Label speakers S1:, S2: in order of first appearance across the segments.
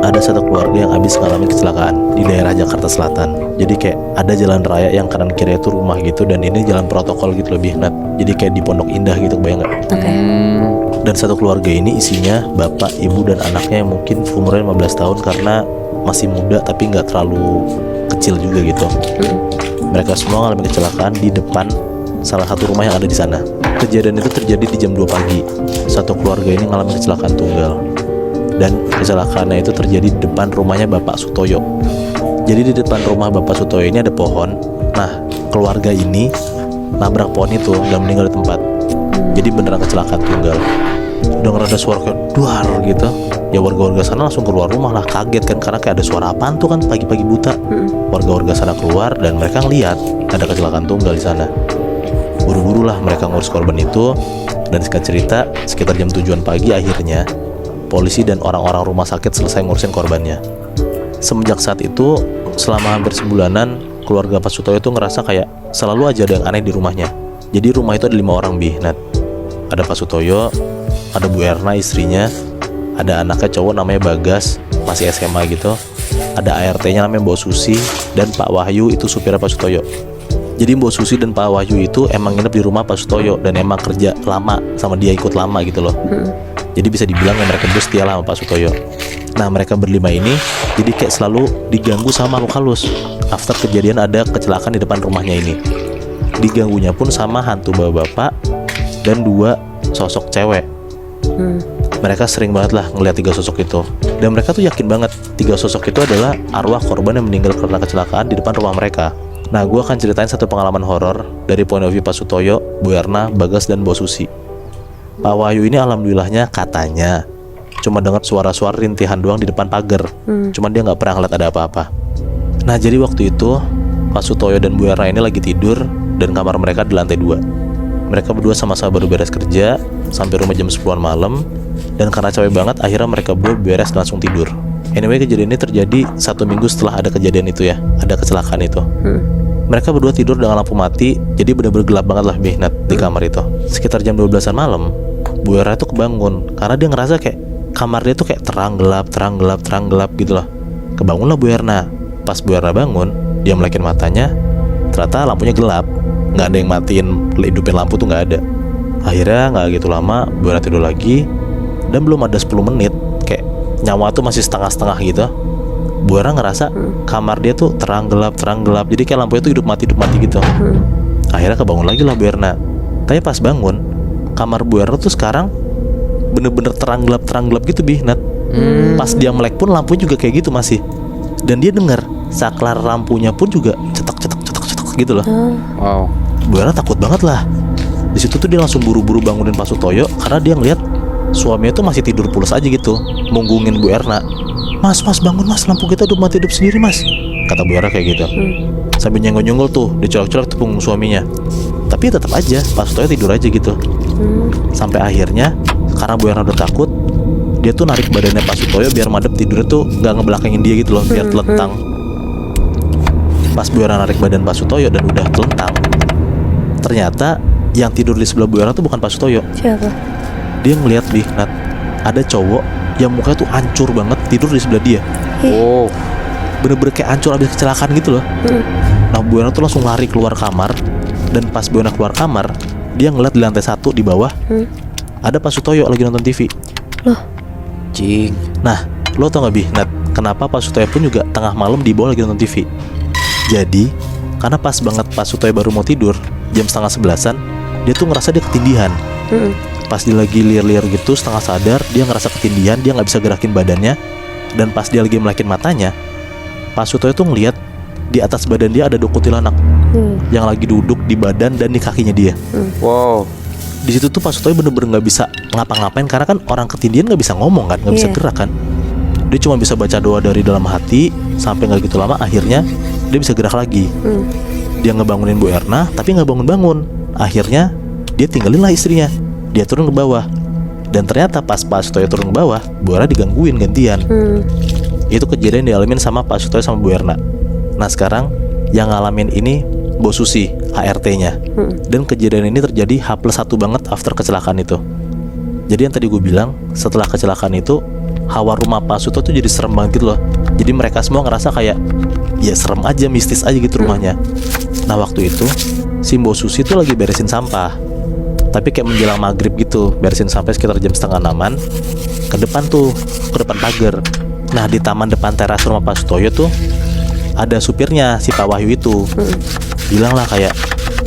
S1: ada satu keluarga yang habis ngalamin kecelakaan di daerah Jakarta Selatan. Jadi kayak ada jalan raya yang kanan kiri itu rumah gitu, dan ini jalan protokol gitu lebih Nat. Jadi kayak di Pondok Indah gitu, bayang nggak?
S2: Oke.
S1: Dan satu keluarga ini isinya bapak, ibu, dan anaknya yang mungkin umurnya 15 tahun karena masih muda tapi nggak terlalu kecil juga gitu. Mereka semua ngalamin kecelakaan di depan salah satu rumah yang ada di sana. Kejadian itu terjadi di jam 2 pagi. Satu keluarga ini ngalamin kecelakaan tunggal. Dan kecelakaannya itu terjadi di depan rumahnya Bapak Sutoyo. Jadi di depan rumah Bapak Sutoyo ini ada pohon. Nah, keluarga ini nabrak pohon itu dan meninggal di tempat. Jadi beneran kecelakaan tunggal. Dengar ada suara kayak duar gitu. Ya warga-warga sana langsung keluar rumah lah, kaget kan karena kayak ada suara apaan tuh kan pagi-pagi buta. Warga-warga sana keluar dan mereka ngeliat ada kecelakaan tunggal di sana. Buru-buru lah mereka ngurus korban itu. Dan singkat cerita, sekitar jam 7-an pagi akhirnya polisi dan orang-orang rumah sakit selesai ngurusin korbannya. Semenjak saat itu, selama hampir sebulanan, keluarga Pak Sutoyo itu ngerasa kayak selalu aja ada yang aneh di rumahnya. Jadi rumah itu ada 5 orang Nat. Ada Pak Sutoyo, ada Bu Erna istrinya, ada anaknya cowok namanya Bagas, masih SMA gitu, ada ART-nya namanya Mbak Susi, dan Pak Wahyu itu supirnya Pak Sutoyo. Jadi Mbak Susi dan Pak Wahyu itu emang nginep di rumah Pak Sutoyo dan emang kerja lama sama dia, ikut lama gitu loh. Jadi bisa dibilang ya mereka berdua setia lah sama Pak Sutoyo. Nah mereka berlima ini jadi kayak selalu diganggu sama makhluk halus. After kejadian ada kecelakaan di depan rumahnya ini, diganggunya pun sama hantu bapak-bapak dan 2 sosok cewek. Mereka sering banget lah ngeliat 3 sosok itu. Dan mereka tuh yakin banget 3 sosok itu adalah arwah korban yang meninggal karena kecelakaan di depan rumah mereka. Nah gue akan ceritain satu pengalaman horor dari point of view Pak Sutoyo, Bu Erna, Bagas, dan Mbak Susi. Pak Wahyu ini alhamdulillahnya katanya cuma dengar suara-suara rintihan doang di depan pagar. Cuman dia nggak pernah ngeliat ada apa-apa. Nah jadi waktu itu Pak Sutoyo dan Bu Erna ini lagi tidur dan kamar mereka di lantai 2. Mereka berdua sama-sama baru beres kerja sampai rumah jam 10-an malam. Dan karena capek banget akhirnya mereka berdua beres dan langsung tidur. Anyway kejadian ini terjadi 1 minggu setelah ada kejadian itu ya, ada kecelakaan itu. Mereka berdua tidur dengan lampu mati. Jadi bener-bener gelap banget lah Nat di kamar itu. Sekitar jam 12-an malam Bu Erna itu kebangun karena dia ngerasa kayak kamar dia tuh kayak terang gelap gitu loh. Kebangunlah Bu Erna. Pas Bu Erna bangun, dia melekin matanya, ternyata lampunya gelap, nggak ada yang matiin, hidupin lampu tuh nggak ada. Akhirnya nggak gitu lama Bu Erna tidur lagi. Dan belum ada 10 menit kayak nyawa tuh masih setengah-setengah gitu, Bu Erna ngerasa kamar dia tuh terang gelap. Jadi kayak lampunya tuh hidup mati gitu. Akhirnya kebangun lagi lah Bu Erna. Tapi pas bangun, kamar Bu Erna tuh sekarang bener-bener terang gelap gitu Nat. Pas dia melek pun lampunya juga kayak gitu masih. Dan dia dengar saklar lampunya pun juga cetok gitu loh.
S3: Wow.
S1: Bu Erna takut banget lah. Di situ tuh dia langsung buru-buru bangunin Pak Sutoyo karena dia ngeliat suaminya tuh masih tidur pulas aja gitu, munggungin Bu Erna. Mas bangun mas, lampu kita udah mati hidup sendiri mas, kata Bu Erna kayak gitu. Sambil nyenggol-nyenggol tuh, dicolok-colok tuh punggung suaminya. Tapi tetap aja Pak Sutoyo tidur aja gitu. Sampai akhirnya karena Bu Erna udah takut, dia tuh narik badannya Pak Sutoyo biar madep tidurnya tuh gak ngebelakangin dia gitu loh, biar telentang. Pas Bu Erna narik badan Pak Sutoyo dan udah telentang, ternyata yang tidur di sebelah Bu Erna tuh bukan Pak Sutoyo.
S2: Siapa?
S1: Dia ngeliat Nat, ada cowok yang mukanya tuh hancur banget tidur di sebelah dia.
S3: Oh.
S1: Bener-bener kayak hancur abis kecelakaan gitu loh. Nah Bu Erna tuh langsung lari keluar kamar. Dan pas Bu Erna keluar kamar, dia ngeliat di lantai 1 di bawah ada Pak Sutoyo lagi nonton TV.
S2: Loh,
S3: Cing.
S1: Nah lo tau gak Nat, kenapa Pak Sutoyo pun juga tengah malam di bawah lagi nonton TV? Jadi karena pas banget Pak Sutoyo baru mau tidur, jam setengah 11-an, dia tuh ngerasa dia ketindihan. Pas dia lagi liar-liar gitu setengah sadar, dia ngerasa ketindihan, dia gak bisa gerakin badannya. Dan pas dia lagi melekin matanya, Pak Sutoyo tuh ngeliat di atas badan dia ada 2 kuntilanak yang lagi duduk di badan dan di kakinya dia.
S3: Wow.
S1: Di situ tuh Pak Sutoyo bener-bener gak bisa ngapa-ngapain karena kan orang ketindihan gak bisa ngomong kan, gak bisa gerak kan. Dia cuma bisa baca doa dari dalam hati. Sampai gak gitu lama akhirnya dia bisa gerak lagi. Dia ngebangunin Bu Erna tapi gak bangun-bangun. Akhirnya dia tinggalin lah istrinya, dia turun ke bawah. Dan ternyata pas Pak Sutoyo turun ke bawah, Bu Erna digangguin gantian. Itu kejadian dialamin sama Pak Sutoyo sama Bu Erna. Nah sekarang yang ngalamin ini Bu Susi, ART-nya. Dan kejadian ini terjadi H+1 banget after kecelakaan itu. Jadi yang tadi gue bilang, setelah kecelakaan itu hawa rumah Pak Suto tuh jadi serem banget gitu loh. Jadi mereka semua ngerasa kayak ya serem aja, mistis aja gitu rumahnya. Nah waktu itu si Mbok Susi tuh lagi beresin sampah, tapi kayak menjelang maghrib gitu, beresin sampai sekitar jam 5:30-an. Ke depan tuh, ke depan pagar. Nah di taman depan teras rumah Pak Sutoyo tuh ada supirnya si Pak Wahyu itu. Bilang lah kayak,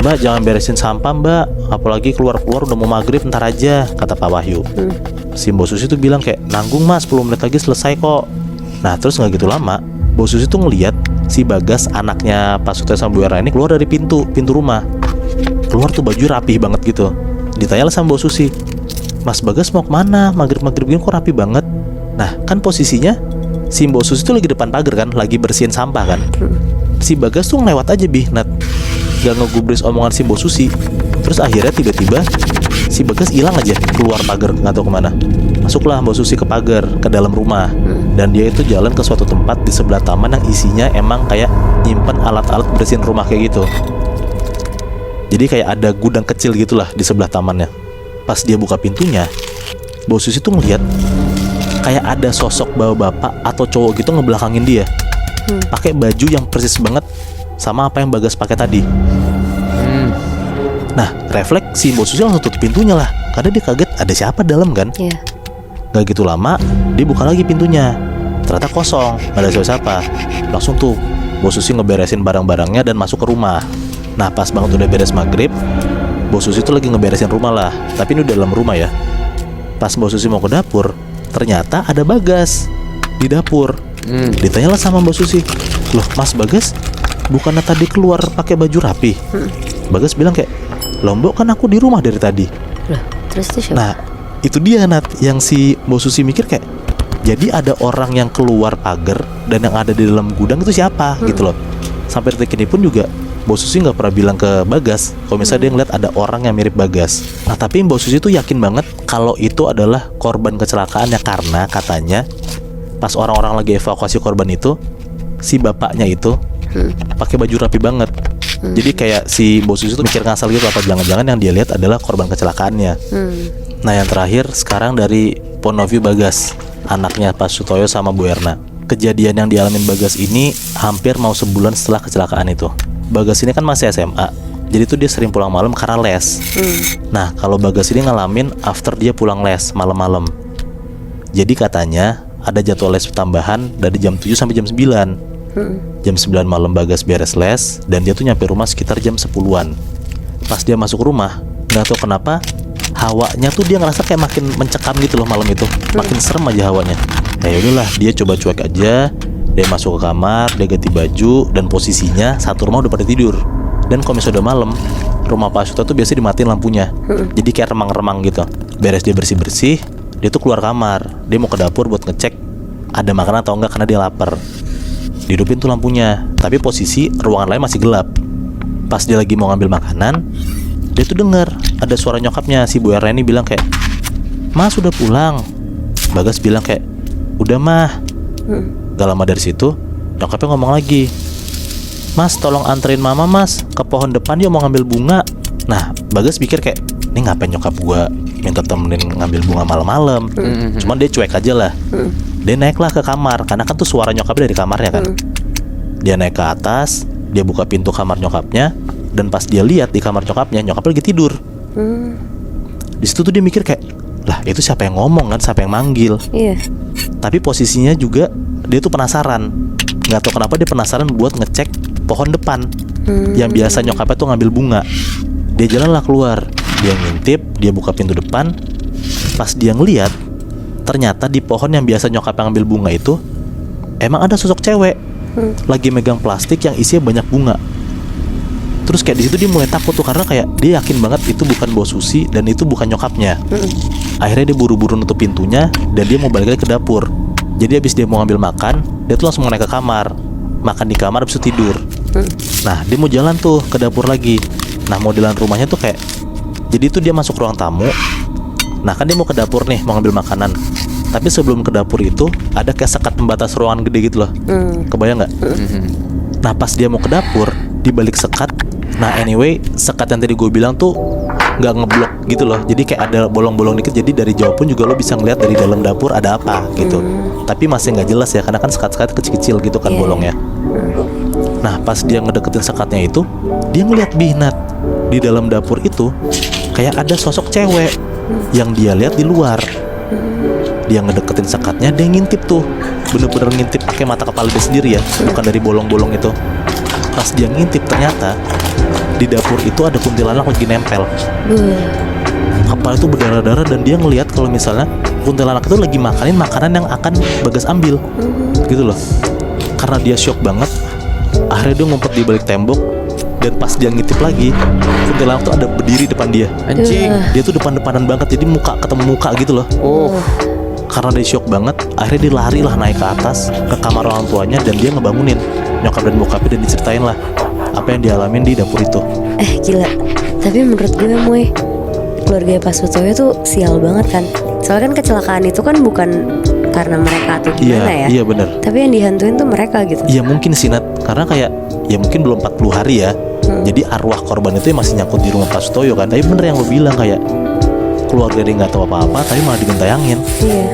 S1: "Mbak jangan beresin sampah mbak, apalagi keluar-keluar udah mau maghrib, ntar aja," kata Pak Wahyu. Si Mbok Susi tuh bilang kayak, "Nanggung mas, 10 menit lagi selesai kok." Nah terus gak gitu lama Mbok Susi tuh ngeliat si Bagas, anaknya Pak Sutoyo sama Bu Erna ini, keluar dari pintu rumah. Keluar tuh baju rapih banget gitu. Ditanya lah sama Mbok Susi, "Mas Bagas mau kemana? Maghrib-maghrib gini kok rapi banget?" Nah kan posisinya si Mbok Susi tuh lagi depan pagar kan, lagi bersihin sampah kan. Si Bagas tuh ngelewat aja Nat, gak ngegubris omongan si Mbok Susi. Terus akhirnya tiba-tiba si Bagas hilang aja keluar pagar, nggak tahu kemana. Masuklah Mbok Susi ke pagar, ke dalam rumah. Dan dia itu jalan ke suatu tempat di sebelah taman yang isinya emang kayak nyimpen alat-alat bersihin rumah kayak gitu. Jadi kayak ada gudang kecil gitulah di sebelah tamannya. Pas dia buka pintunya, Mbok Susi tuh ngeliat kayak ada sosok bapak atau cowok gitu ngebelakangin dia, pakai baju yang persis banget sama apa yang Bagas pakai tadi. Nah refleks si Mbok Susi langsung tutup pintunya lah, karena dia kaget ada siapa dalam kan. Gak gitu lama dia buka lagi pintunya, ternyata kosong, gak ada siapa-siapa. Langsung tuh Mbok Susi ngeberesin barang-barangnya dan masuk ke rumah. Nah pas banget udah beres maghrib, Mbok Susi tuh lagi ngeberesin rumah lah, tapi ini udah dalam rumah ya. Pas Mbok Susi mau ke dapur, ternyata ada Bagas di dapur. Ditanyalah sama Mbok Susi, "Loh Mas Bagas, bukannya tadi keluar pakai baju rapi?" Bagas bilang kayak, "Loh Mbok, kan aku di rumah dari tadi."
S2: Loh, terus itu siapa?
S1: Nah itu dia Nat, yang si Mbok Susi mikir kayak, jadi ada orang yang keluar pagar dan yang ada di dalam gudang itu siapa gitu loh. Sampai detik ini pun juga Mbok Susi nggak pernah bilang ke Bagas kalau misalnya dia ngeliat ada orang yang mirip Bagas. Nah tapi Mbok Susi tuh yakin banget kalau itu adalah korban kecelakaannya, karena katanya pas orang-orang lagi evakuasi korban itu, si bapaknya itu pakai baju rapi banget. Jadi kayak si Mbok Susi tuh mikir ngasal gitu, apa jangan-jangan yang dia lihat adalah korban kecelakaannya. Nah yang terakhir sekarang dari point of view Bagas, anaknya Pak Sutoyo sama Bu Erna. Kejadian yang dialamin Bagas ini hampir mau sebulan setelah kecelakaan itu. Bagas ini kan masih SMA, jadi tuh dia sering pulang malam karena les. Nah kalau Bagas ini ngalamin after dia pulang les malam-malam. Jadi katanya ada jadwal les tambahan dari jam 7 sampai jam 9. Jam 9 malam Bagas beres les, dan dia tuh nyampe rumah sekitar jam 10-an. Pas dia masuk rumah, gak tau kenapa hawanya tuh dia ngerasa kayak makin mencekam gitu loh malam itu, makin serem aja hawanya. Nah yaudahlah, dia coba cuek aja. Dia masuk ke kamar, dia ganti baju, dan posisinya satu rumah udah pada tidur. Dan kalau misalnya udah malam, rumah Pak Suto tuh biasanya dimatiin lampunya, jadi kayak remang-remang gitu. Beres dia bersih-bersih, dia tuh keluar kamar. Dia mau ke dapur buat ngecek ada makanan atau enggak karena dia lapar. Dihidupin tuh lampunya, tapi posisi ruangan lain masih gelap. Pas dia lagi mau ngambil makanan, dia tuh denger ada suara nyokapnya, si Bu Erna ini bilang kayak, "Mas udah pulang?" Bagas bilang kayak, "Udah mah." Gak lama dari situ nyokapnya ngomong lagi, "Mas tolong anterin mama mas ke pohon depan, dia mau ngambil bunga." Nah Bagas pikir kayak, ini ngapain nyokap gua minta temenin ngambil bunga malam-malam. Cuman dia cuek aja lah. Dia naiklah ke kamar, karena kan tuh suara nyokapnya dari kamarnya kan. Dia naik ke atas, dia buka pintu kamar nyokapnya, dan pas dia lihat di kamar nyokapnya lagi tidur. Di situ tuh dia mikir kayak, lah itu siapa yang ngomong kan, siapa yang manggil. Tapi posisinya juga dia tuh penasaran. Nggak tahu kenapa dia penasaran buat ngecek pohon depan yang biasa nyokapnya tuh ngambil bunga. Dia jalanlah keluar, dia ngintip, dia buka pintu depan. Pas dia ngeliat, ternyata di pohon yang biasa nyokapnya ngambil bunga itu emang ada sosok cewek lagi megang plastik yang isinya banyak bunga. Terus kayak di situ dia mulai takut tuh, karena kayak dia yakin banget itu bukan Mbok Susi dan itu bukan nyokapnya. Akhirnya dia buru-buru nutup pintunya dan dia mau balik lagi ke dapur. Jadi habis dia mau ngambil makan, dia tuh langsung mau naik ke kamar, makan di kamar habis itu tidur. Nah dia mau jalan tuh ke dapur lagi. Nah modelan rumahnya tuh kayak, jadi tuh dia masuk ruang tamu. Nah kan dia mau ke dapur nih, mau ngambil makanan. Tapi sebelum ke dapur itu ada kayak sekat pembatas ruangan gede gitu loh. Kebayang gak? Nah pas dia mau ke dapur, di balik sekat, nah anyway sekat yang tadi gue bilang tuh nggak ngeblok gitu loh. Jadi kayak ada bolong-bolong dikit. Jadi dari jauh pun juga lo bisa ngeliat dari dalam dapur ada apa gitu. Tapi masih nggak jelas ya karena kan sekat-sekat kecil-kecil gitu kan bolongnya. Nah pas dia ngedeketin sekatnya itu, dia ngeliat Binat di dalam dapur itu kayak ada sosok cewek yang dia lihat di luar. Dia ngedeketin sekatnya, dia ngintip tuh, bener-bener ngintip pakai mata kepala dia sendiri ya, bukan dari bolong-bolong itu. Pas dia ngintip ternyata di dapur itu ada kuntilanak lagi nempel. Kepala itu berdarah-darah dan dia ngelihat kalau misalnya kuntilanak itu lagi makanin makanan yang akan Bagas ambil, gitu loh. Karena dia shock banget, akhirnya dia ngumpet di balik tembok. Dan pas dia ngintip lagi, kuntilanak tuh ada berdiri depan dia.
S3: Anjing.
S1: Dia tuh depan-depanan banget, jadi muka ketemu muka gitu loh. Karena dia shock banget, akhirnya dia lari lah naik ke atas ke kamar orang tuanya dan dia ngebangunin nyokap dan bokapnya dan diceritain lah apa yang dialamin di dapur itu.
S2: Gila. Tapi menurut gue Moy, keluarga Pak Sutoyo tuh sial banget kan. Soalnya kan kecelakaan itu kan bukan karena mereka atau gimana ya.
S1: Iya benar.
S2: Tapi yang dihantuin tuh mereka gitu.
S1: Iya mungkin sih Nat, karena kayak ya mungkin belum 40 hari ya. Jadi arwah korban itu masih nyangkut di rumah Pak Sutoyo kan. Tapi bener yang lo bilang kayak keluarga dia nggak tahu apa-apa tapi malah digentayangin.
S2: Iya.